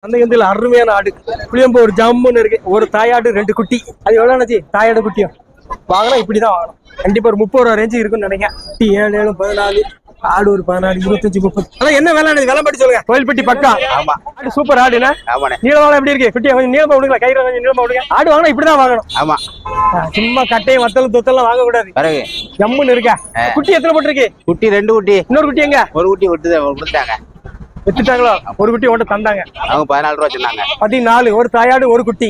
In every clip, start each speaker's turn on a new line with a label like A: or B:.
A: அந்த கந்தில அருமையான ஆடு புளியம்பு ஒரு ஜம்முன்னு இருக்கு. ஒரு தாயாடு 2 குட்டி. அது எவ்வளோச்சு தாயாடு குட்டியும் வாங்கினா இப்படிதான் வாங்கணும். கண்டிப்பா ஒரு 30 ரூபா ரேஞ்சு இருக்குன்னு நினைக்கிறேன். 7 7 14 ஆடு ஒரு 16 25 30. அதான் என்ன வேலை விலை பட்டி சொல்லுங்க. கோயில்பட்டி பக்கா.
B: ஆமா
A: ஆடு சூப்பர் ஆடுனா.
B: ஆமாண்ணே.
A: நீளவாளம் எப்படி இருக்கு? குட்டியை கொஞ்சம் நீளமா விடுங்க. கயிறு கொஞ்சம் நீளமா விடுங்க. ஆடு வாங்கினா இப்படிதான் வாங்கணும்.
B: ஆமா
A: சும்மா கட்டையும் வத்தலும் தொத்தலாம் வாங்க கூடாது.
B: பிறகு
A: ஜம்முன்னு இருக்கா. குட்டி எத்தனை போட்டுருக்கு?
B: குட்டி 2 குட்டி.
A: இன்னொரு குட்டி எங்க?
B: ஒரு குட்டி கொடுத்தாங்க.
A: வித்துட்டாங்களோ? ஒரு குட்டி ஒன்று தந்தாங்க.
B: அவங்க 14 ரூபா சொன்னாங்க.
A: 14. ஒரு தாயாடு ஒரு குட்டி.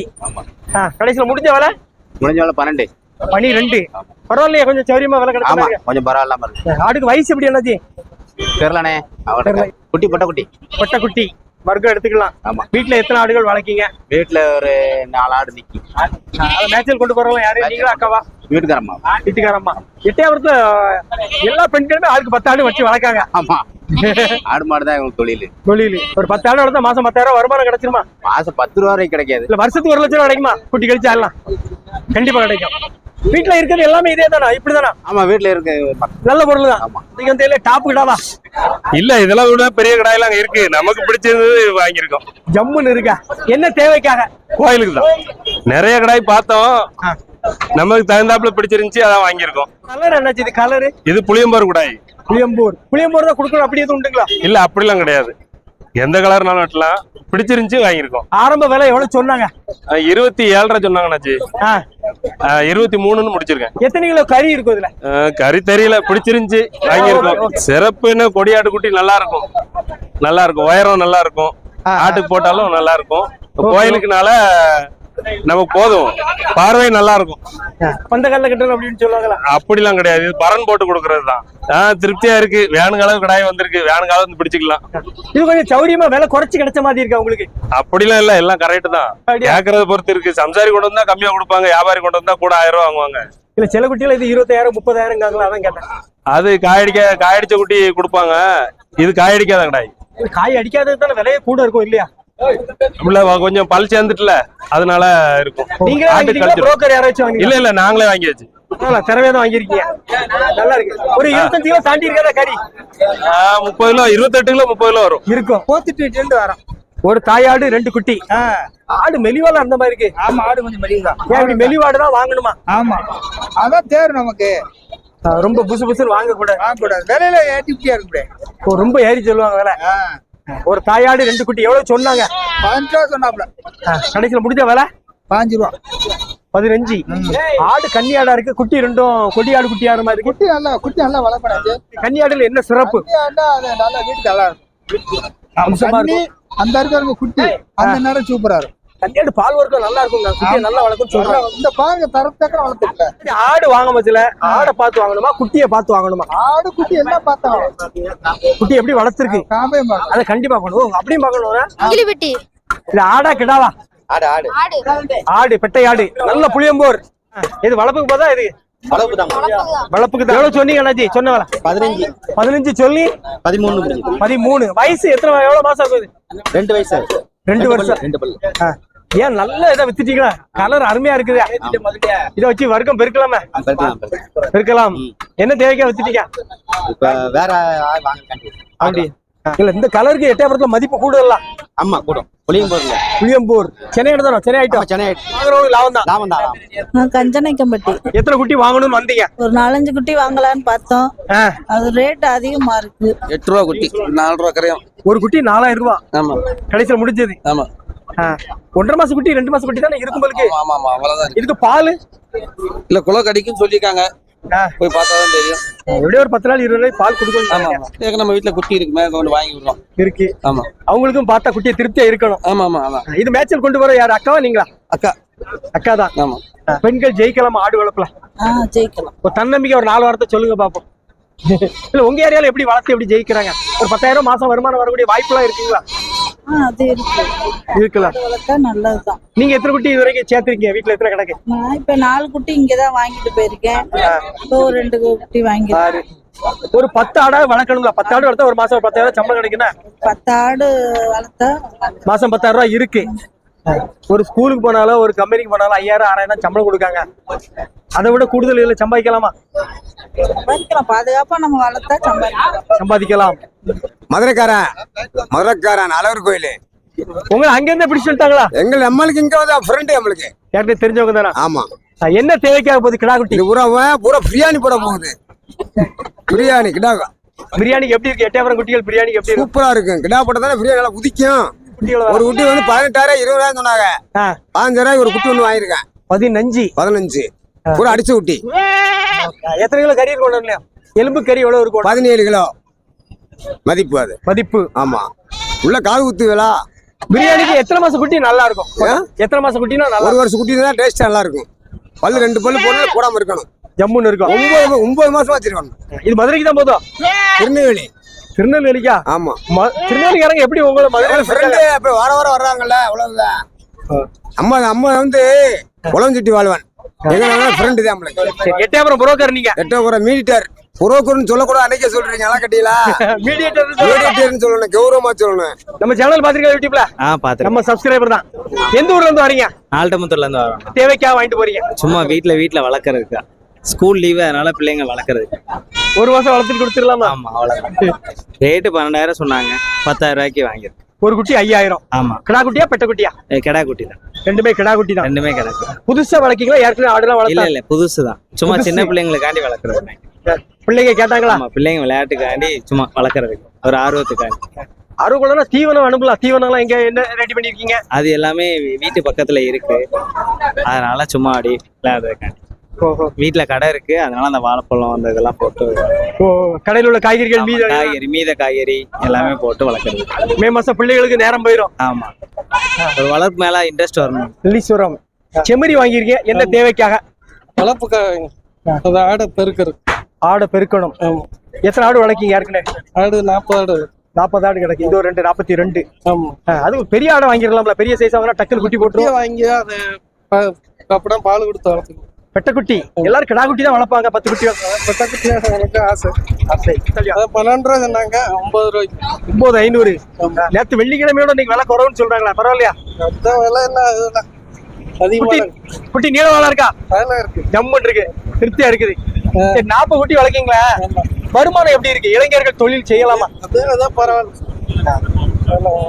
A: கடைசியில முடிஞ்ச வேலை?
B: முடிஞ்ச வேலை 12.
A: 12. பரவாயில்லையா? கொஞ்சம் சௌரியமா வேலை
B: ஆமா
A: கிடைக்கும்.
B: கொஞ்சம் பரவாயில்லாம இருக்கு.
A: ஆடுக்கு வயசு எப்படி என்னாச்சு
B: தெரியலண்ணே. குட்டி பொட்டை குட்டி.
A: பொட்டை குட்டி வர்க்கம் எடுத்துக்கலாம்.
B: ஆமா.
A: வீட்டுல எத்தனை ஆடுகள் வளர்க்கீங்க?
B: வீட்டுல ஒரு 4 ஆடு நிக்கி.
A: அதை மேய்ச்சல் கொண்டு போறவங்க யாரு? நீங்களா அக்காவா?
B: வீட்டுக்காரம்மா.
A: வீட்டுக்காரம்மா. எட்டயபுரத்துல எல்லா பெண்களுமே ஆளுக்கு 10 ஆடு வச்சு வளர்க்காங்க.
B: ஆமா ஆடு மாடுதான் இவங்க தொழில்.
A: ஒரு 10 ஆடு வளர்த்தா மாசம் 10,000 ரூபாய் வருமானம் கிடைச்சிருமா?
B: மாசம் 10 ரூபா வரைக்கும் கிடைக்காது.
A: இல்ல வருஷத்துக்கு 1 லட்சம் ரூபாய் கிடைக்குமா? குட்டி கழிச்சு ஆடலாம். கண்டிப்பா கிடைக்கும். வீட்டுல இருக்கிறது எல்லாமே இதே தானா? இப்படிதானா?
B: ஆமா வீட்டுல இருக்கு
A: நல்ல பொருள் தான். நீங்க வந்து டாப் கிடாவா?
C: இல்ல இதெல்லாம் விட பெரிய கடாயெல்லாம் அங்க இருக்கு. நமக்கு பிடிச்சது வாங்கியிருக்கோம்.
A: ஜம்முன்னு இருக்கா. என்ன தேவைக்காக?
C: கோயிலுக்கு தான். நிறைய கடாய் பார்த்தோம். நமக்கு தகுந்தாப்புல பிடிச்சிருந்துச்சு அதான் வாங்கியிருக்கோம்.
A: கலர் என்னாச்சு? இது கலரு
C: இது புளியம்பூர் குடாய்.
A: புளியம்பூர் தான் கொடுக்கணும். அப்படி எதுவும் உண்டுங்களா?
C: இல்ல அப்படிலாம் கிடையாது. எந்த கலர்னாலும் வெட்டலாம். பிடிச்சிருந்துச்சு வாங்கியிருக்கோம்.
A: ஆரம்ப விலை எவ்வளவு சொன்னாங்க?
C: 27 ரூபா சொன்னாங்கண்ணாச்சு. 23ன்னு முடிச்சிருக்கேன்.
A: எத்தனை கிலோ கறி இருக்கும் இதுல?
C: கறி தெரியல. பிடிச்சிருந்துச்சு வாங்கியிருக்கோம். சிறப்புன்னு கொடியாட்டு குட்டி நல்லா இருக்கும். நல்லா இருக்கும். உயரம் நல்லா இருக்கும். ஆட்டுக்கு போட்டாலும் நல்லா இருக்கும். கோயிலுக்குனால நமக்கு போதும். பார்வை நல்லா இருக்கும்.
A: பந்த கல்ல கட்டணும் அப்படின்னு சொல்லுவாங்களா?
C: அப்படிலாம் கிடையாது. இது பரன் போட்டு கொடுக்கறது தான். திருப்தியா இருக்கு. வேணுங்காலம் கடாய் வந்திருக்கு. வேணுங்காலம் வந்து பிடிச்சிக்கலாம்.
A: இது கொஞ்சம் சௌரியமா விலை குறைச்சு கிடைச்ச மாதிரி இருக்கா உங்களுக்கு?
C: அப்படிலாம் இல்ல. எல்லாம் கரெக்ட் தான். கேட்கறத பொறுத்து இருக்கு. சம்சாரி கொண்டு வந்தா கம்மியா கொடுப்பாங்க. வியாபாரி கொண்டு வந்தா கூட 1000 ரூபா வாங்குவாங்க.
A: இல்ல சில குட்டியில இது 20,000 30,000 அதான் கேட்டேன்.
C: அது காயடிச்ச குட்டி கொடுப்பாங்க. இது காயடிக்காத கடாய்.
A: காய் அடிக்காதது தானே விலையே கூட இருக்கும் இல்லையா?
C: கொஞ்சம் பல் சேர்ந்துட்டுல அதனால இருக்கும்.
A: புரோக்கர் யாராச்சும்?
C: இல்ல நாங்களே வாங்கியாச்சு.
A: திறமையா வாங்கிருக்கீங்க. நல்லா இருக்கு. ஒரு 25 கிலோ தாண்டி இருக்காதா கறி?
C: 30 கிலோ 28 கிலோ 30 கிலோ வரும்.
A: இருக்கும். போத்துட்டு வரோம். ஒரு தாயாடு 2 குட்டி. ஆடு மெலிவால அந்த மாதிரி இருக்கு.
D: ஆமா ஆடு கொஞ்சம் மெலிவுதான்.
A: இப்படி மெலிவாடு தான் வாங்கணுமா?
D: ஆமா அதான் தேர் நமக்கு.
A: ரொம்ப புசு புசுன்னு வாங்க கூடாது.
D: விலையில ஏற்றியா இருக்கு.
A: ரொம்ப ஏறி சொல்லுவாங்க விலை. ஒரு தாயாடு 2 குட்டி எவ்வளவு சொன்னாங்க?
D: 15 ரூபா சொன்னாப்ல.
A: கடைசியில முடிஞ்ச விலை
D: 15 ரூபா.
A: 15. ஆடு கன்னியாடா இருக்கு. குட்டி 2ம் கொடியாடு குட்டி ஆறு மாதிரி இருக்கு.
D: குட்டி நல்லா வளர்ப்படாது.
A: கன்னியாடுல என்ன சிறப்பு?
D: நல்லா வீட்டுக்கு நல்லா இருக்கும். அந்த இருக்க குட்டி அந்த நேரம் சூப்பரா இருக்கும்.
A: கன்னியாடு பால் வர்க்கம் நல்லா இருக்குங்க. குட்டியை நல்லா வளர்க்கும் சொல்றாங்க.
D: இந்த பாருங்க தரத்தக்க வளர்த்துக்கல.
A: ஆடு வாங்க மச்சல ஆடை பார்த்து வாங்கணுமா குட்டியை பார்த்து வாங்கணுமா?
D: ஆடு குட்டி எல்லாம் பார்த்தா
A: குட்டி எப்படி வளர்த்துருக்கு அதை கண்டிப்பா பார்க்கணும். அப்படியும் பார்க்கணும். இது ஆடா கிடாவா?
B: ஆடு ஆடு
A: ஆடு பெட்டை ஆடு. நல்ல புளியம்போர். இது வளர்ப்புக்கு போதா? இது வளர்ப்புக்கு தான். எவ்வளவு சொன்னீங்க அண்ணாச்சி? சொன்ன 15 சொல்லி 13. வயசு எத்தனை? எவ்வளவு மாசம் ஆகுது?
B: 2 வயசு.
A: 2 வருஷம்.
B: 2 பல்லு.
A: ஏன் நல்ல இதை வித்துட்டீங்களா? கலர் அருமையா இருக்குது. இதை வச்சு வர்க்கம் பெருக்கலாமே? பெருக்கலாம். என்ன தேவைக்கா வித்துட்டீங்க?
B: இப்ப வேற
A: அப்படி இல்ல இந்த கலருக்கு எட்டயபுரத்துல மதிப்பு கூடுதலாம்.
B: ஆமா கூடும்.
A: புளியம்பூர் சென்னை தானே? சென்னை ஐட்டம் லாபம் தான்.
E: கஞ்சனைக்கம்பட்டி.
A: எத்தனை குட்டி வாங்கணும்னு வந்தீங்க?
E: ஒரு 4-5 குட்டி வாங்கலாம்னு பார்த்தோம். அது ரேட் அதிகமா இருக்கு.
B: 8 ரூபா குட்டி 4 ரூபா கரையும்.
A: ஒரு குட்டி 4000 ரூபா.
B: ஆமா
A: கடைசியில முடிஞ்சது.
B: ஆமா
A: 1.5 மாசம் குட்டி 2 மாசம் குட்டி தானே இருக்கும் உங்களுக்கு?
B: ஆமா அவ்வளவுதான்.
A: இதுக்கு பால்
B: இல்ல குலை கடிக்குன்னு சொல்லிருக்காங்க. போய் பார்த்தாதான் தெரியும்.
A: எப்படியும் ஒரு 10 நாள் 20 நாள் பால் கொடுக்கணும்.
B: ஆமா நம்ம வீட்டுல குட்டி இருக்குமே கொண்டு வாங்கி விடுறோம்.
A: இருக்கு.
B: ஆமா
A: அவங்களுக்கும் பார்த்தா குட்டியை திருப்தியா இருக்கணும்.
B: ஆமா
A: இது மேய்ச்சல் கொண்டு வர யாரு? அக்காவா நீங்களா? அக்கா தான்.
B: ஆமா
A: பெண்கள் ஜெயிக்கலாம் ஆடு வளர்ப்புல?
E: ஜெயிக்கலாம்.
A: ஒரு தன்னம்பிக்கை ஒரு 4 வாரத்தை சொல்லுங்க பாப்போம். இல்ல உங்க ஏரியால எப்படி வளர்த்து எப்படி ஜெயிக்கிறாங்க? ஒரு 10,000 மாசம் வருமானம் வரக்கூடிய வாய்ப்பு எல்லாம் இருக்குங்களா?
E: அது
A: இருக்கலாம்.
E: நல்லதுதான்.
A: நீங்க எத்தனை குட்டி இது வரைக்கும் சேர்த்திருக்கீங்க? வீட்டுல எத்தனை கிடக்கு?
E: நான் இப்ப 4 குட்டி இங்கதான் வாங்கிட்டு போயிருக்கேன். இப்போ 2 குட்டி வாங்கி.
A: ஒரு 10 ஆடா வளர்க்கணும்ல? 10 ஆடு வளர்த்தா ஒரு மாசம் 10,000 சம்பளம் கிடைக்குன்னா?
E: 10 ஆடு வளர்த்தா
A: மாசம் 10,000 ரூபாய் இருக்கு. ஒரு ஸ்கூலுக்கு போனாலும் ஒரு கம்பெனிக்கு போனாலும் 5000 6000 சம்பளம் கொடுக்காங்க. அதை விட கூடுதல் இதுல சம்பாதிக்கலாமா?
E: பாதுகாப்பா நம்ம வளர்த்தா சம்பாதிக்கலாம்.
A: சம்பாதிக்கலாம்.
F: மதுரைக்காரன் அழகர் கோயில்
A: உங்களை அங்க இருந்து பிடிச்சு சொல்லிட்டாங்களா?
D: எங்க நம்மளுக்கு இங்க வந்து ஃப்ரெண்டு நம்மளுக்கு
A: யார்கிட்ட தெரிஞ்சவங்க தானே?
D: ஆமா.
A: என்ன தேவைக்காக போகுது கிடா குட்டி?
D: இது பூரா பிரியாணி போட போகுது. பிரியாணி கிடாக
A: பிரியாணிக்கு எப்படி இருக்கு? எட்டயபுரம் குட்டிகள் பிரியாணிக்கு எப்படி இருக்கு?
D: சூப்பரா இருக்கும். கிடா போட்டா தானே பிரியாணி நல்லா உதிக்கும்.
A: குட்டிகள்
D: ஒரு குட்டி வந்து 18,000 20,000 சொன்னாங்க. 15,000 ஒரு குட்டி ஒண்ணு வாங்கிருக்கேன். 15 பூரா அடிச்ச குட்டி.
A: எத்தனை கிலோ கறி இருக்கும் இல்லையா? எலும்பு கறி எவ்வளவு இருக்கும்?
D: 17 கிலோ மதிப்பு. அது
A: மதிப்பு.
D: ஆமா. உள்ள காது குத்துவலா.
A: பிரியாணிக்கு எத்தனை மாசம் குட்டி நல்லா இருக்கும்? எத்தனை மாசம் குட்டினா நல்லா?
D: 1 வருஷம் குட்டி தான் டேஸ்ட் நல்லா இருக்கும். பல்லு 2 பல்லு போடாம இருக்கணும்.
A: ஜம்முன்னு இருக்கும்.
D: 9 மாசம் வச்சிருக்கணும்.
A: இது மதுரைக்கு தான் போதும். திருநெல்வேலிக்கா?
D: ஆமா.
A: திருநெல்வேலிக்காரங்க எப்படி உங்களை மதுரை
D: ஃப்ரெண்டு அப்ப வார வர்றாங்கல்ல, அவ்வளவுதான். அம்மா வந்து குளஞ்சட்டி வாழ்வான். எங்க ஃப்ரெண்டு தான் நம்மளுக்கு.
A: எட்டயபுரம் புரோக்கர் நீங்க?
D: எட்டயபுரம் மீடியேட்டர். புரோக்கர்னு சொல்லக்கூடாது. அன்னைக்கே சொல்றீங்க நல்லா கட்டிங்களா? மீடியேட்டர்னு சொல்லணும், கௌரவமா சொல்லணும்.
A: நம்ம சேனல் பாத்திருக்கீங்க யூடியூப்ல?
F: பாத்துறேன்.
A: நம்ம சப்ஸ்கிரைபர் தான். எந்த ஊர்ல இருந்து வரீங்க?
F: ஆல்டமுத்தூர்ல இருந்து வரோம்.
A: தேவைக்காக வாங்கிட்டு போறீங்க?
F: சும்மா வீட்ல வளர்க்கறதுக்கா. ஸ்கூல் லீவு, அதனால பிள்ளைங்க வளர்க்கறதுக்கு.
A: 1 மாசம் வளர்த்துட்டு கொடுத்துடலாமா?
F: ஆமா, அவ்வளவுதான். ரேட்டு 12,000 சொன்னாங்க. 10,000 ரூபாய்க்கு வாங்கிருக்கு.
A: ஒரு குட்டி 5,000.
F: ஆமா.
A: கிடா குட்டியா பெட்ட குட்டியா?
F: கிடா குட்டி தான்.
A: ரெண்டுமே கிடா குட்டி தான்.
F: ரெண்டுமே கிடா.
A: புதுசா வளர்க்கீங்களா? ஏற்கனவே ஆடுலாம் வளர்த்தா?
F: இல்ல புதுசுதான். சும்மா சின்ன பிள்ளைங்களுக்காண்டி வளர்க்கறது.
A: பிள்ளைங்க கேட்டாங்களா?
F: ஆமா, பிள்ளைங்க விளையாட்டுக்காண்டி சும்மா வளர்க்கறதுக்கு, ஒரு ஆர்வத்துக்காண்டி.
A: அறுவடை தீவனம் அனுப்பலாம். தீவனம்லாம் எங்க என்ன ரெடி பண்ணிருக்கீங்க?
F: அது எல்லாமே வீட்டு பக்கத்துல இருக்கு. அதனால சும்மா அப்படி விளையாடுறதுக்காண்டி. வீட்டுல கடை இருக்கு, அதனால அந்த வாழைப்பழம் அந்த இதெல்லாம் போட்டு
A: கடையில் உள்ள காய்கறிகள்
F: மீத காய்கறி எல்லாமே போட்டு வளர்க்கறது.
A: மே மாசம் பிள்ளைகளுக்கு நேரம் போயிடும்.
F: ஆமா, ஒரு வளர்ப்பு மேல இன்ட்ரெஸ்ட் வரணும்.
A: லீஸ்வரம் செம்மறி வாங்கியிருக்கீங்க, என்ன தேவைக்காக?
B: வளர்ப்புக்காக. ஆடை பெருக்கிறது.
A: ஆடை பெருக்கணும். எத்தனை ஆடு வளர்க்கீங்க ஏற்கனவே?
B: ஆடு 40 ஆடு.
A: 40 ஆடு கிடக்கு. இது 2 42. அது பெரிய ஆடை வாங்கிடலாம்ல? பெரிய சைஸ் வாங்கினா டக்குனு குட்டி போட்டு
B: வாங்கி அது அப்புறம் பால் கொடுத்து வளர்த்துக்கணும்.
A: பெட்டக்குட்டி எல்லாரும் கிடா குட்டி தான் வளர்ப்பாங்க. 10 குட்டி
B: பெட்டக்குட்டி எனக்கு ஆசை.
A: 12
B: ரூபா சொன்னாங்க. 9 ரூபாய்க்கு.
A: 9,500. நேற்று வெள்ளிக்கிழமையோட நீங்க விலை குறவுன்னு சொல்றாங்களா? பரவாயில்லையா?
B: விலை என்ன
A: குட்டி நீள வாழ இருக்கா?
B: இருக்கு.
A: ஜம்முன்னு இருக்கு, திருப்தியா இருக்குது. 40 குட்டி வளர்க்கீங்களா? வருமானம் எப்படி இருக்கு? இளைஞர்கள் தொழில் செய்யலாமா?
B: அதான் பரவாயில்ல.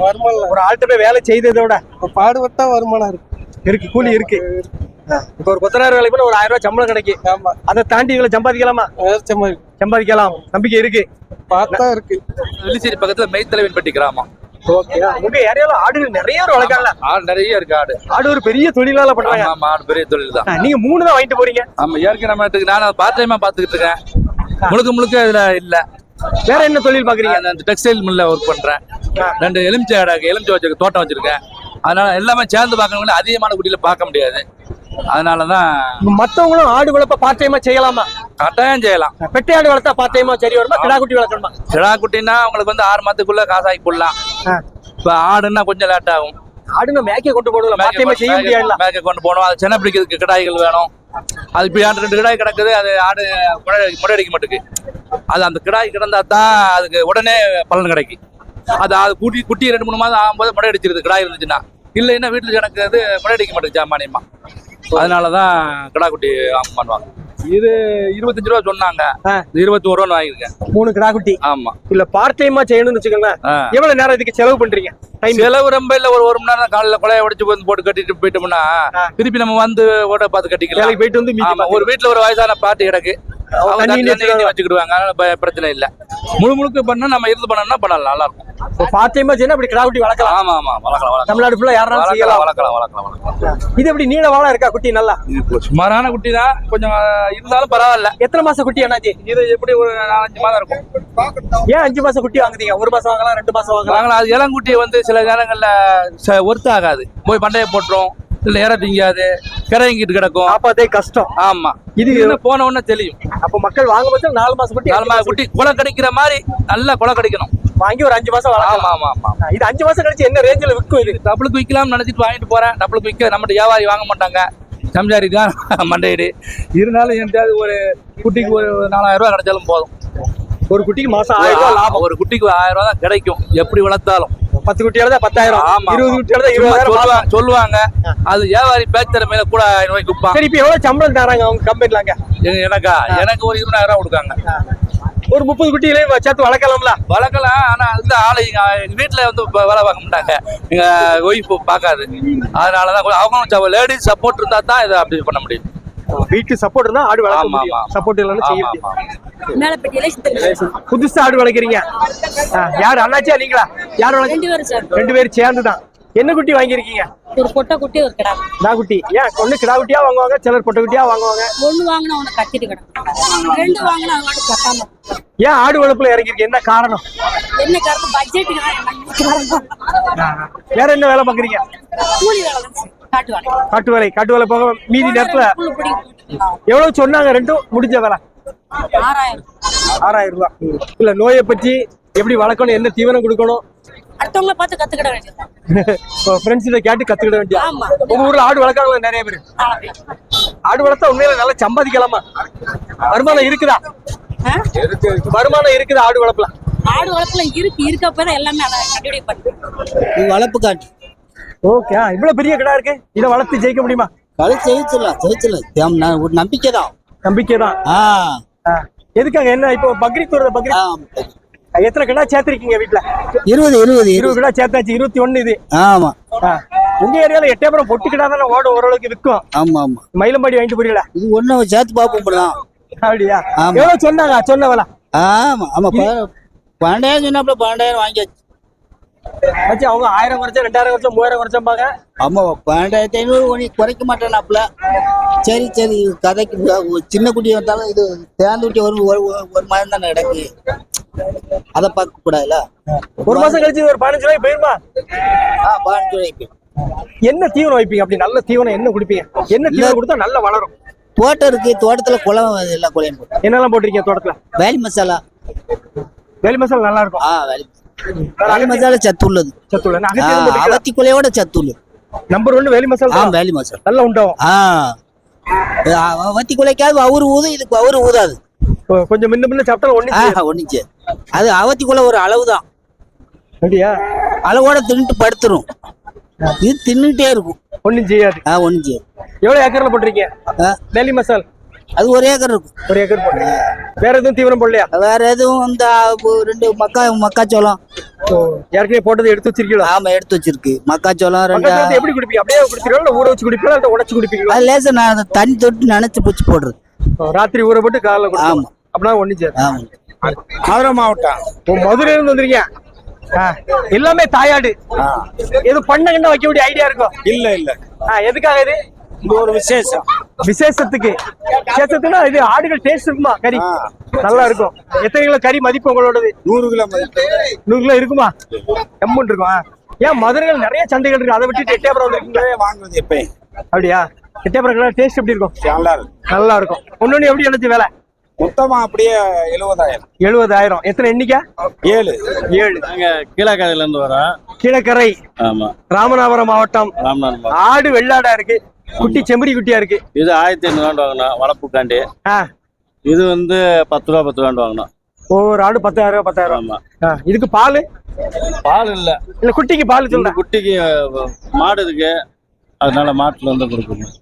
B: வருமானம்
A: ஒரு ஆள்கிட்ட போய் வேலை செய்ததோட
B: பாடுபட்டா வருமானம்
A: இருக்கு, கூலி இருக்கு. இப்ப ஒரு 10,000 வேலை பண்ண ஒரு 1000 ரூபாய் சம்பளம் கிடைக்கும்.
B: ஆமா.
A: அதை தாண்டி இவங்களை சம்பாதிக்கலாமா? சம்பாதிக்கலாம், நம்பிக்கை இருக்கு.
B: பார்த்தா இருக்கு.
G: வெள்ளிச்சேரி பக்கத்துல மெய்த்தலைவன்பட்டி கிராமம்.
A: ஓகே. உங்க ஏரியால ஆடுகள் நிறைய வளர்க்காங்கல்ல?
G: ஆடு நிறைய இருக்கு. ஆடு
A: ஒரு பெரிய தொழிலால பண்றாங்க.
G: ஆமா, ஆடு பெரிய தொழில் தான்.
A: நீங்க 3 தான் வாங்கிட்டு போறீங்க?
G: ஆமா, ஏற்கனவே நம்ம நான் பார்ட் டைமா பாத்துக்கிட்டு இருக்கேன். முழுக்க இதுல இல்ல.
A: வேற என்ன தொழில் பாக்குறீங்க?
G: நான் டெக்ஸ்டைல் மில்ல ஒர்க் பண்றேன். 2 எலுமிச்சை வச்சிருக்க தோட்டம் வச்சிருக்கேன். அதனால எல்லாமே சேர்ந்து பார்க்கணும். அதிகமான குட்டியில பார்க்க முடியாது. அதனாலதான்
A: மத்தவங்களும் ஆடு வளர்ப்ப பார்ட் டைமா செய்யலாமா?
G: கட்டாயம் செய்யலாம்.
A: பெட்டை ஆடு வளர்த்தா பார்ட் டைமா சரி வருமா? கிடா குட்டி வளர்க்கணுமா?
G: கிடா குட்டினா உங்களுக்கு வந்து 6 மாதத்துக்குள்ள காசாக்கி போடலாம். இப்ப ஆடுன்னா கொஞ்சம் லேட் ஆகும்.
A: ஆடுனா மேய்க்க கொண்டு போடுவோம், பார்ட் டைமா செய்ய முடியாது.
G: மேய்க்க கொண்டு போகணும். அது சென்ன பிடிக்கிறதுக்கு கிடாய்கள் வேணும். அது இப்ப 2 கிடாய் கிடக்குது. அது ஆடு முடையடிக்க மாட்டேங்குது. அது அந்த கிடாய் கிடந்தா தான் அதுக்கு உடனே பலன் கிடைக்கும். அது குட்டி 2-3 மாதம் ஆகும்போது முடையடிச்சிருது கிடாய் இருந்துச்சுன்னா. இல்லைன்னா வீட்டுல கிடக்குறது முடையடிக்க மாட்டேங்குது சாமானியமா. அதனாலதான் கிடா குட்டி பண்ணுவாங்க. இது 25 ரூபா சொன்னாங்க. 21 ரூபா வாங்கிருக்கேன்.
A: 3 கிடா குட்டி.
G: ஆமா.
A: இல்ல பார்ட் டைமா செய்யணும்னு வச்சுக்கோங்க. எவ்வளவு நேரம் இதுக்கு செலவு பண்றீங்க?
G: செலவு ரொம்ப இல்ல. ஒரு மணி நேரம் காலையில கொலைய உடைச்சு வந்து போட்டு கட்டிட்டு போயிட்டோம்னா திருப்பி நம்ம வந்து ஓட்ட பார்த்து கட்டிக்கலாம்.
A: போயிட்டு வந்து
G: ஒரு வீட்டுல ஒரு வயசான பாட்டி கிடக்கு, வச்சுக்கிடுவாங்க. அதனால பிரச்சனை இல்ல. முழுக்க பண்ணா நம்ம இருந்து பண்ணோம்னா பண்ணலாம், நல்லா இருக்கும்.
A: பார்ட் டைமா செய்யணும். அப்படி கிடா குட்டி வளர்க்கலாம்.
G: ஆமா ஆமா, வளர்க்கலாம்.
A: தமிழ்நாடு ஃபுல்லா யாராலும் செய்யலாம்.
G: வளர்க்கலாம்.
A: இது எப்படி நீள வாழ இருக்கா குட்டி? நல்லா
G: சுமாரான குட்டி தான். கொஞ்சம் இருந்தாலும் பரவாயில்ல.
A: எத்தனை மாசம் குட்டி அண்ணாச்சி?
G: இது எப்படி ஒரு 4-5 மாதம் இருக்கும்.
A: ஏன் 5 மாசம் குட்டி வாங்குறீங்க? 1 மாசம் வாங்கலாம், 2 மாசம் வாங்கலாம்.
G: அது இளங்குட்டியை வந்து சில நேரங்கள்ல ஒர்த் ஆகாது. போய் பண்டைய போட்டுரும், இல்ல இற திங்காது, கிறங்கிட்டு கிடக்கும்.
A: அப்பதே கஷ்டம்.
G: ஆமா. இது போன உடனே தெரியும்.
A: அப்ப மக்கள் வாங்க பட்சம் 4 மாசம் குட்டி,
G: 4 மாசம் குட்டி கொலை கிடைக்கிற மாதிரி நல்லா கொலை கிடைக்கணும்.
A: வாங்கி ஒரு 5 மாசம் வளர்க்கலாம்.
G: ஆமா ஆமா ஆமா.
A: இது 5 மாசம் கழிச்சு என்ன ரேஞ்சில விற்கும்? இது
G: டபுளுக்கு விற்கலாம்னு நினைச்சிட்டு வாங்கிட்டு போறேன். டபுளுக்கு விற்க நம்மகிட்ட வியாபாரி வாங்க மாட்டாங்க. சம்சாரி தான் மண்டையீடு. இருந்தாலும் என்கிட்ட ஒரு குட்டிக்கு ஒரு 4,000 ரூபாய் கிடைச்சாலும் போதும்.
A: ஒரு குட்டிக்கு மாசம் 1000 ரூபாய் லாபம்.
G: ஒரு குட்டிக்கு 1000 ரூபாய் தான் கிடைக்கும் எப்படி வளர்த்தாலும்.
A: 10 குட்டியால தான் 10,000. 20 குட்டியால தான் 20,000
G: சொல்லுவாங்க. அது வியாபாரி பேச்சற மேல கூட 1000 ரூபாய்க்கு விற்பான்.
A: சரி, இப்ப எவ்வளவு சம்பளம் தராங்க அவங்க கம்பெனில?
G: எனக்கு ஒரு 20,000 ரூபாய் கொடுக்காங்க.
A: ஒரு 30 குட்டிகளையும் சேர்த்து வளர்க்கலாம்ல?
G: வளர்க்கலாம். ஆனா வந்து ஆளு எங்க வீட்டுல வந்து வேலை பார்க்க மாட்டாங்க, எங்க ஒய்ஃப் பார்க்காது. அதனாலதான் அவங்க லேடிஸ் சப்போர்ட் இருந்தா தான் இதை அப்படி பண்ண முடியும்.
A: வீட்டு சப்போர்ட் இருந்தா ஆடு வளர்க்க
G: ஆமா,
A: முடியும்.
G: ஆமா.
A: சப்போர்ட் இல்லைன்னா செய்ய
G: ஆமா,
A: முடியும். புதுசா ஆடு வளர்க்குறீங்க? யாரு அண்ணாச்சியா நீங்களா? யார் வளர்க்க? 2 பேரும் சேர்ந்துதான். என்ன குட்டி வாங்கியிருக்கீங்க?
E: ஒரு பொட்டை குட்டி ஒரு கிடா.
A: கிடா குட்டி. ஏன் ஒண்ணு கிடா குட்டியா வாங்குவாங்க, சிலர் பொட்டை குட்டியா வாங்குவாங்க.
E: ஒண்ணு வாங்கினா அவனை கத்திட்டு கிடக்கும், 2 வாங்கினா அவனோட கத்தாம.
A: ஏன் ஆடு வளர்ப்புல இறங்கிருக்கு? என்ன காரணம்?
E: என்ன காரணம்? பட்ஜெட்டுக்கு தான்.
A: வேற என்ன வேலை பாக்குறீங்க?
E: கூலி வேலை தான், காட்டு வேலை.
A: காட்டு வேலை போக மீதி நேரத்துல எவ்வளவு சொன்னாங்க? ரெண்டும் முடிஞ்ச வேலை 6000 ரூபாய். இல்ல நோயை பற்றி எப்படி வளர்க்கணும், என்ன தீவனம் கொடுக்கணும்,
E: அடுத்தவங்கள பார்த்து கத்துக்கிட வேண்டியது.
A: ஃப்ரெண்ட்ஸ் கிட்ட கேட்டு கத்துக்கிட வேண்டிய.
E: ஆமா.
A: உங்க ஊர்ல ஆடு வளர்க்கறவங்க நிறைய பேரு. ஆடு வளர்த்தா உண்மையில நல்லா சம்பாதிக்கலாமா? வருமானம் இருக்குதா? வருமானம் இருக்குதா ஆடு வளர்ப்புல?
E: ஆடு வளர்ப்புல இருக்கப்பதான் எல்லாமே அதை கண்டுபிடி பண்ணு.
H: வளர்ப்பு காட்டு.
A: ஓகே. இவ்வளவு பெரிய கடை இருக்கு, இதை வளர்த்து ஜெயிக்க முடியுமா?
H: ஜெயிச்சிடலாம். ஒரு நம்பிக்கை தான்.
A: நம்பிக்கை தான். எதுக்காக? என்ன இப்போ பக்ரீத் வருது, பக்ரீத் எத்தனை கடை சேர்த்திருக்கீங்க வீட்டுல? 20 கடை சேர்த்தாச்சு. 21 இது.
H: ஆமா.
A: உங்க ஏரியால எட்டயபுரம் பொட்டு கடை தானே ஓட ஓரளவுக்கு விற்கும்.
H: ஆமா ஆமா.
A: மயிலம்பாடி வாங்கிட்டு போறீங்களா?
H: இது ஒண்ணு சேர்த்து பாப்போம்.
A: அப்படியா? எவ்வளவு சொன்னாங்க? சொன்ன வேலை?
H: ஆமா ஆமா. 12,000 சொன்னாப்ல, 12,000 வாங்கியாச்சு.
A: அவங்க 1000 வருஷம் 2000 வருஷம் 3000 வருஷம் பாங்க.
H: ஆமா. 12,500 குறைக்க மாட்டேனாப்ல. சரி சரி. கதைக்கு சின்ன குட்டி வந்தாலும் இது தேர்ந்து குட்டி ஒரு மாதம் தானே கிடக்கு, அதை பார்க்க கூடாதுல்ல.
A: ஒரு மாசம் கழிச்சு ஒரு 15 ரூபாய் போயிருமா?
H: 15 ரூபாய்க்கு.
A: என்ன தீவனம் வைப்பீங்க? அப்படி நல்ல தீவனம் என்ன குடிப்பீங்க? என்ன தீவனம் கொடுத்தா நல்லா வளரும்?
H: தோட்டம் இருக்கு, தோட்டத்துல குளம் எல்லாம் குளையும் போட்டு.
A: என்னெல்லாம் போட்டிருக்கீங்க தோட்டத்துல?
H: வேலி மசாலா.
A: வேலி மசாலா நல்லா இருக்கும்.
H: வேலி மசாலா சத்து உள்ளது. அவத்தி குலையோட சத்து உள்ளது.
A: நம்பர் 1 வேலி மசாலா.
H: வேலி மசாலா
A: நல்லா உண்டாகும்.
H: அவத்தி குலைக்காவது அவரு ஊதும், இதுக்கு அவரு ஊதாது.
A: கொஞ்சம் முன்ன சாப்பிட்டா
H: ஒண்ணுச்சு. அது அவத்தி குலை ஒரு அளவுதான்.
A: அப்படியா?
H: அளவோட தின்னுட்டு படுத்துரும். இது தின்னுட்டே இருக்கும்,
A: ஒண்ணும் செய்யாது.
H: ஒண்ணும் செய்யாது.
A: எவ்வளவு ஏக்கர்ல போட்டிருக்கீங்க வேலி மசால்?
H: அது 1 ஏக்கர் இருக்கும்.
A: 1 ஏக்கர் போட்டு. வேற எதுவும் தீவனம் போடலையா?
H: வேற எதுவும் இந்த 2 மக்காச்சோளம்
A: ஏற்கனவே போட்டதை எடுத்து வச்சிருக்கீங்களா?
H: ஆமா, எடுத்து வச்சிருக்கு. மக்காச்சோளம் 2.
A: எப்படி குடிப்பீங்க? அப்படியே குடிப்பீங்களா, ஊற வச்சு குடிப்பீங்களா, இல்ல உடைச்சு குடிப்பீங்களா?
H: அது லேசா நான் தண்ணி தொட்டு நினைச்சு பிடிச்சி போடுறது.
A: ராத்திரி ஊற போட்டு காலைல குடிப்பீங்க.
H: ஆமா.
A: அப்படின்னா ஒண்ணு செய்யாது.
H: ஆமா.
D: மதுரை மாவட்டம்.
A: மதுரையில இருந்து வந்திருக்கீங்க. எல்லாமே தாயாடு. எது பண்ண வைக்க வேண்டிய ஐடியா இருக்கும்?
D: இல்ல.
A: எதுக்காக இது?
D: ஒரு விசேஷம்.
A: விசேஷத்துக்கு. விசேஷத்துக்குன்னா இது ஆடுகள் டேஸ்ட் இருக்குமா? கறி நல்லா இருக்கும். எத்தனை கிலோ கறி மதிப்பு உங்களோடது?
D: 100 கிலோ மதிப்பு.
A: 100 கிலோ இருக்குமா? எம்மன் இருக்கும். ஏன் மதுரையில் நிறைய சந்தைகள் இருக்கு, அதை விட்டு எட்டயபுரம் வந்துருக்கீங்களே?
D: வாங்குவது எப்பயும்.
A: அப்படியா? எட்டயபுரம் டேஸ்ட் எப்படி இருக்கும்? நல்லா இருக்கும். ஒன்னொன்னு எப்படி எழுத்து வேலை?
D: மொத்தமா அப்படியே 70,000.
A: 70,000. எத்தனை எண்ணிக்கை?
D: 7.
I: நாங்க கீழக்கரையில இருந்து வரோம்.
A: கீழக்கரை.
I: ஆமா.
A: ராமநாதபுரம் மாவட்டம்.
I: ராமநாதபுரம்.
A: ஆடு வெள்ளாடா இருக்கு, குட்டி செம்பரி குட்டியா இருக்கு.
I: இது 1500 வாங்கினோம் வளர்ப்புக்காண்டி. இது வந்து 10 ரூபா 10 ரூபான்னு வாங்கினோம்.
A: ஒவ்வொரு ஆடு 10,000.
I: ஆமா.
A: இதுக்கு பால் இல்ல குட்டிக்கு பால் சொல்றேன்.
I: குட்டிக்கு மாடு இருக்கு, அதனால மாட்டுல வந்து கொடுக்கணும்.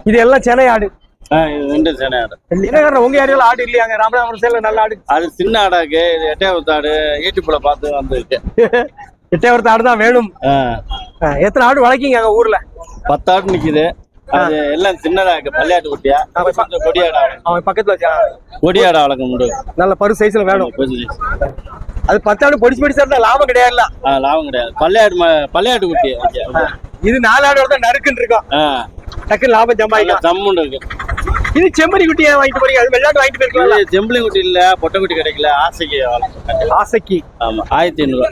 A: இது எல்லாம் சென்னை ஆடு.
I: இது 2 சேனை ஆடு.
A: என்ன காரணம்? உங்க ஏரியால ஆடு இல்லையாங்க? ராமநாதபுரம் சைடுல நல்ல ஆடு.
I: அது சின்ன ஆடாக்கு. இது எட்டயபுரத்து ஆடு யூடியூப்ல பார்த்து வந்திருக்கு.
A: எட்டயபுரத்து ஆடு தான் வேணும். எத்தனை ஆடு வளர்க்கீங்க அங்க ஊர்ல?
I: 10 ஆடு நிக்குது. அது எல்லாம் சின்னதா இருக்கு. பள்ளியாட்டு குட்டியா கொடியாடா.
A: அவன் பக்கத்துல வச்சா
I: கொடியாடா வளர்க்க முடியும்.
A: நல்ல பரு சைஸ்ல வேணும். அது 10 ஆடு பொடிச்சு பொடிச்சா இருந்தா லாபம் கிடையாது.
I: லாபம் கிடையாது. பள்ளியாட்டு குட்டி.
A: இது 4 ஆடு தான் நறுக்குன்னு இருக்கும். டக்குன்னு லாபம் ஜம்பாயிக்கலாம்.
I: ஜம்முன்னு இருக்கு.
A: இது செம்பரி குட்டியா வாங்கிட்டு போறீங்க? அது வெள்ளாட்டு வாங்கிட்டு போயிருக்கலாம்.
I: செம்பளி குட்டி இல்ல, பொட்டை குட்டி கிடைக்கல.
A: ஆசைக்கு.
I: ஆமா. 1500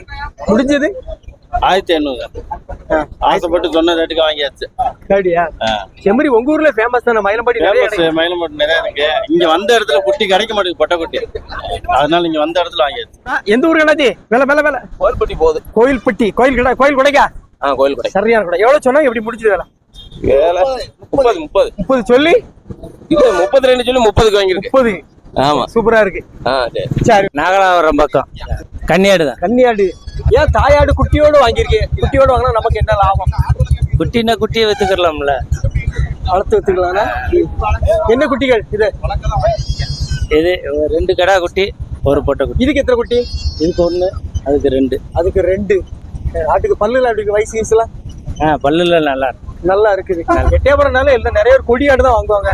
A: முடிஞ்சது.
I: 1500. ஆசைப்பட்டு சொன்ன ரேட்டுக்கு வாங்கியாச்சு.
A: சரியா? செம்பரி உங்க ஊர்ல ஃபேமஸ் தானே? மயிலம்பாடி
I: மயிலம்பாடி நிறைய இருக்கு. இங்க வந்த இடத்துல குட்டி கிடைக்க மாட்டேங்குது, பொட்டை குட்டி. அதனால இங்க வந்த இடத்துல வாங்கியாச்சு.
A: எந்த ஊர் கணாச்சி? வேலை
G: கோயில்பட்டி போகுது.
A: கோயில்பட்டி. கோயில் கொடைக்கா?
G: கோயில் கடை.
A: சரியான கடை. எவ்வளவு சொன்னா எப்படி முடிச்சது வேலை?
G: 30
A: சொல்லி
G: இது 32 சொல்லி 30க்கு வாங்கிருக்கு.
A: 30.
G: ஆமா.
A: சூப்பரா இருக்கு.
G: சரி. நாகலாபுரம் பக்கம் கன்னியாடு தான்.
A: கன்னியாடு. ஏன் தாயாடு குட்டியோடு வாங்கியிருக்கீங்க? குட்டியோடு வாங்கினா நமக்கு என்ன லாபம்?
F: குட்டினா குட்டியை வித்துக்கலாம்ல,
A: வளர்த்து வித்துக்கலாம். என்ன குட்டிகள் இது?
F: இது 2 கடா குட்டி, ஒரு பொட்டை குட்டி.
A: இதுக்கு எத்தனை குட்டி?
F: இதுக்கு 1, அதுக்கு 2.
A: அதுக்கு 2. ஆட்டுக்கு பல்லுல அப்படி இருக்கு, வயசு வயசுலாம்
F: பல்லுல நல்லா இருக்கு.
A: நல்லா இருக்குது. எட்டயபுரம்னால எல்லாம் நிறைய பேர் கொடியாடு தான் வாங்குவாங்க.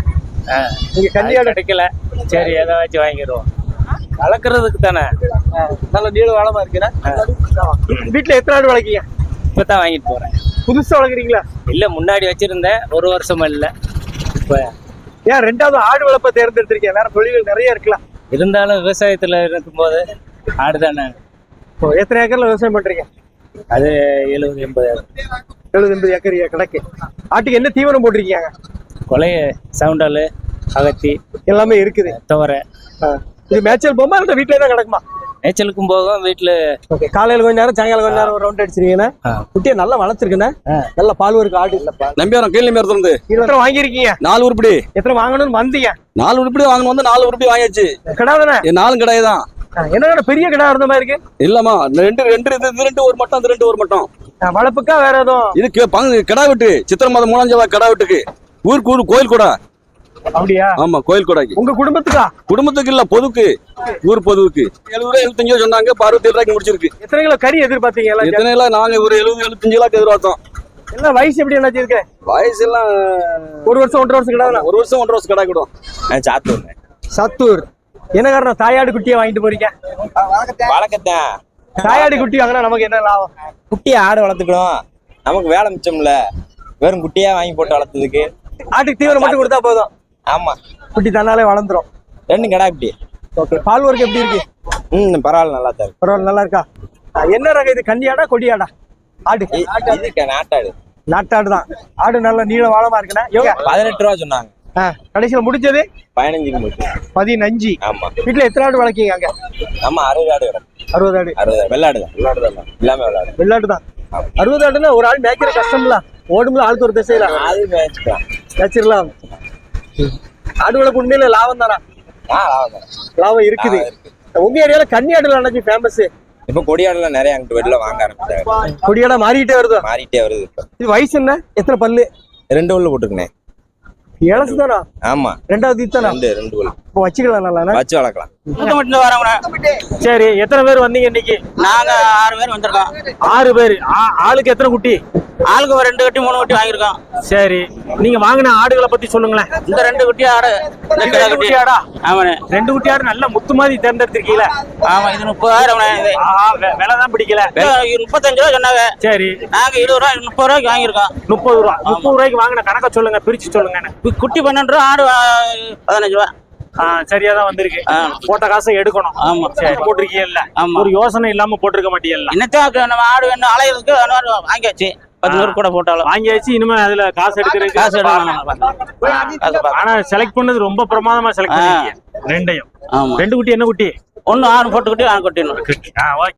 A: நீங்க கன்னியாடு
F: கிடைக்கல, சரி ஏதாச்சும் வாங்கிடுவோம். வளர்க்கறதுக்கு தானே.
A: நல்ல நீள வாழமா இருக்குன்னா. வீட்டுல எத்தனை ஆடு வளர்க்கீங்க?
F: இப்பதான் வாங்கிட்டு போறேன்.
A: புதுசா வளர்க்குறீங்களா?
F: இல்ல முன்னாடி வச்சிருந்தேன், 1 வருஷமா இல்ல. இப்ப
A: ஏன் 2வது ஆடு வளர்ப்ப தேர்ந்தெடுத்திருக்கேன்? வேற தொழில்கள் நிறைய இருக்கலாம்.
F: இருந்தாலும் விவசாயத்துல இருக்கும்போது ஆடு தானே.
A: எத்தனை ஏக்கர்ல விவசாயம் பண்றீங்க?
F: அது 70-80
A: 70-80 ஏக்கர் கிடக்கு. ஆட்டுக்கு என்ன தீவனம் போட்டிருக்கீங்க?
F: கொலைய, சவுண்டாலு, அகத்தி
A: எல்லாமே இருக்குது.
F: துவரை.
A: இது மேய்ச்சல் போமா இல்ல வீட்டுல தான் கிடக்குமா?
F: மேய்ச்சலுக்கும் போகும், வீட்டுல.
A: ஓகே, காலையில கொஞ்ச நேரம், சாயங்காலம் கொஞ்ச நேரம் ஒரு ரவுண்ட் அடிச்சிருக்கீங்கன்னா குட்டியை நல்லா வளர்த்துருக்குண்ணே. நல்ல பால் இருக்கு ஆடு.
B: நம்பியாரம் கீழ் நம்பியாரத்துல இருந்து
A: எத்தனை வாங்கியிருக்கீங்க?
B: 4 உருப்படி.
A: எத்தனை வாங்கணும்னு வந்தீங்க?
B: 4 உருப்படி வாங்கணும் வந்து 4 உருப்படி வாங்கியாச்சு.
A: கிடாதானே?
B: 4 கிடாய் தான்.
A: என்ன பெரிய கிடா இருந்த மாதிரி இருக்கு?
B: இல்லம்மா, 2 ஒரு மட்டம், இது 2 ஒரு மட்டம்.
A: வளர்ப்புக்கா வேற எதுவும்?
B: இதுக்கு கிடா விட்டு சித்திரை மாதம் 3ஆம் தேதி கிடா விட்டுக்கு ஊருக்கு கோயில் கூட.
A: அப்படியா?
B: ஆமா, கோயில் கூடாக்கு.
A: உங்க குடும்பத்துக்கா?
B: குடும்பத்துக்கு இல்ல, பொதுக்கு. ஊர் பொதுவுக்கு 70-75 சொன்னாங்க. 67 ரூபாய்க்கு முடிச்சிருக்கு.
A: எத்தனை கிலோ கறி எதிர்பார்த்தீங்க?
B: எத்தனை எல்லாம் நாங்க ஒரு 70-75 கிலோக்கு எதிர்பார்த்தோம்.
A: என்ன வயசு எப்படி என்ன இருக்கு?
B: வயசு எல்லாம்
A: 1 வருஷம் 1.5 வருஷம் கிடா.
B: 1 வருஷம் 1.5 வருஷம் கிடா கிடும்.
A: சத்தூர். என்ன காரணம் தாயாடு குட்டியை வாங்கிட்டு போறீங்க?
F: வளர்க்கத்தான்.
A: தாயாடு குட்டி வாங்கினா நமக்கு என்ன லாபம்?
F: குட்டியை ஆடு வளர்த்துக்கணும், நமக்கு வேலை மிச்சம்ல. வெறும் குட்டியா வாங்கி போட்டு வளர்த்ததுக்கு
A: ஆட்டுக்கு தீவனம் மட்டும் கொடுத்தா போதும்.
F: ஆமா,
A: குட்டி தன்னாலே வளர்ந்துரும்.
F: 2 கிடா குட்டி.
A: ஓகே, பால் ஒர்க் எப்படி இருக்கு?
F: பரவாயில்ல, நல்லா தான்.
A: பரவாயில்ல, நல்லா இருக்கா? என்ன ரகம் இது? கன்னியாடா கொடியாடா? ஆடு
F: நாட்டாடு.
A: நாட்டாடு தான். ஆடு நல்ல நீள வாழமா இருக்குண்ணா.
F: 18 ரூபா சொன்னாங்க.
A: கடைசியில முடிச்சது 15.
F: ஆமா.
A: வீட்டுல எத்தனை ஆடு வளர்க்கீங்க அங்க?
F: ஆமா, 60 ஆடு.
A: 60 ஆடு.
F: வெள்ளாடு தான். எல்லாமே
A: வெள்ளாடு தான். 60 ஆடுன்னா ஒரு ஆள் மேய்க்கிற கஷ்டம்ல. ஓடும்ல, ஆளுக்கு ஒரு திசையில மேய்ச்சிடலாம். ஆடு வளர்ப்பு உண்மையில லாபம் தானா? லாபம் இருக்குது. உங்க ஏரியால கன்னியாடுல நினைச்சு ஃபேமஸ்.
F: இப்ப கொடியாடுலாம் நிறைய அங்கிட்டு வெளில வாங்க ஆரம்பிச்சாங்க.
A: கொடியாடா மாறிட்டே வருது. இது வயசு என்ன? எத்தனை பல்லு?
F: 2 உள்ள போட்டுருக்கேன்.
A: இளசு தானா?
F: ஆமா,
A: 2வது தானா?
F: 2 உள்ள
A: இப்போ வச்சுக்கலாம். நல்லா
F: வச்சு வளர்க்கலாம்.
A: சரி, எத்தனை பேர் வந்தீங்க இன்னைக்கு?
F: நாங்க 6 பேர் வந்திருக்கோம்.
A: 6 பேர். ஆளுக்கு எத்தனை குட்டி?
F: ஆளுக்கு ஒரு 2 குட்டி 3 குட்டி வாங்கியிருக்கோம்.
A: சரி, நீங்க வாங்கின ஆடுகளை பத்தி சொல்லுங்களேன்.
F: இந்த 2 குட்டி ஆடு.
A: 2 குட்டி ஆடா?
F: ஆமாண்ணே.
A: 2 குட்டி ஆடு நல்ல முத்து மாதிரி தேர்ந்தெடுத்திருக்கீங்களா?
F: ஆமா, இது 30,000.
A: விலை தான் பிடிக்கல.
F: 35 ரூபா சொன்னாங்க.
A: சரி,
F: நாங்க 20 ரூபா 30 ரூபாய்க்கு வாங்கியிருக்கோம்.
A: 30 ரூபா. 30 ரூபாய்க்கு வாங்கின கணக்கை சொல்லுங்க, பிரிச்சு சொல்லுங்க.
F: குட்டி 12 ரூபா, ஆடு 15 ரூபா.
A: சரியாதான் வந்திருக்கு. போட்ட காசை எடுக்கணும்.
F: ஆமா,
A: சரி, போட்டிருக்கீங்கல்ல.
F: ஆமா,
A: ஒரு யோசனை இல்லாம போட்டிருக்க மாட்டீங்கல்ல.
F: என்னத்தான் நம்ம ஆடு வேணும் அலையிறதுக்கு வாங்கியாச்சு. 10 கூட போட்டாலும்
A: வாங்கியாச்சு. இனிமே அதுல காசு எடுக்கிறதுக்கு
F: காசு எடுக்கணும்.
A: ஆனா செலக்ட் பண்ணது ரொம்ப பிரமாதமா செலக்ட் பண்ணிருக்கீங்க. 2யும்.
F: ஆமா.
A: 2 குட்டி என்ன குட்டி?
F: ஒன்னு ஆண் போட்டு குட்டி, ஆண் குட்டி.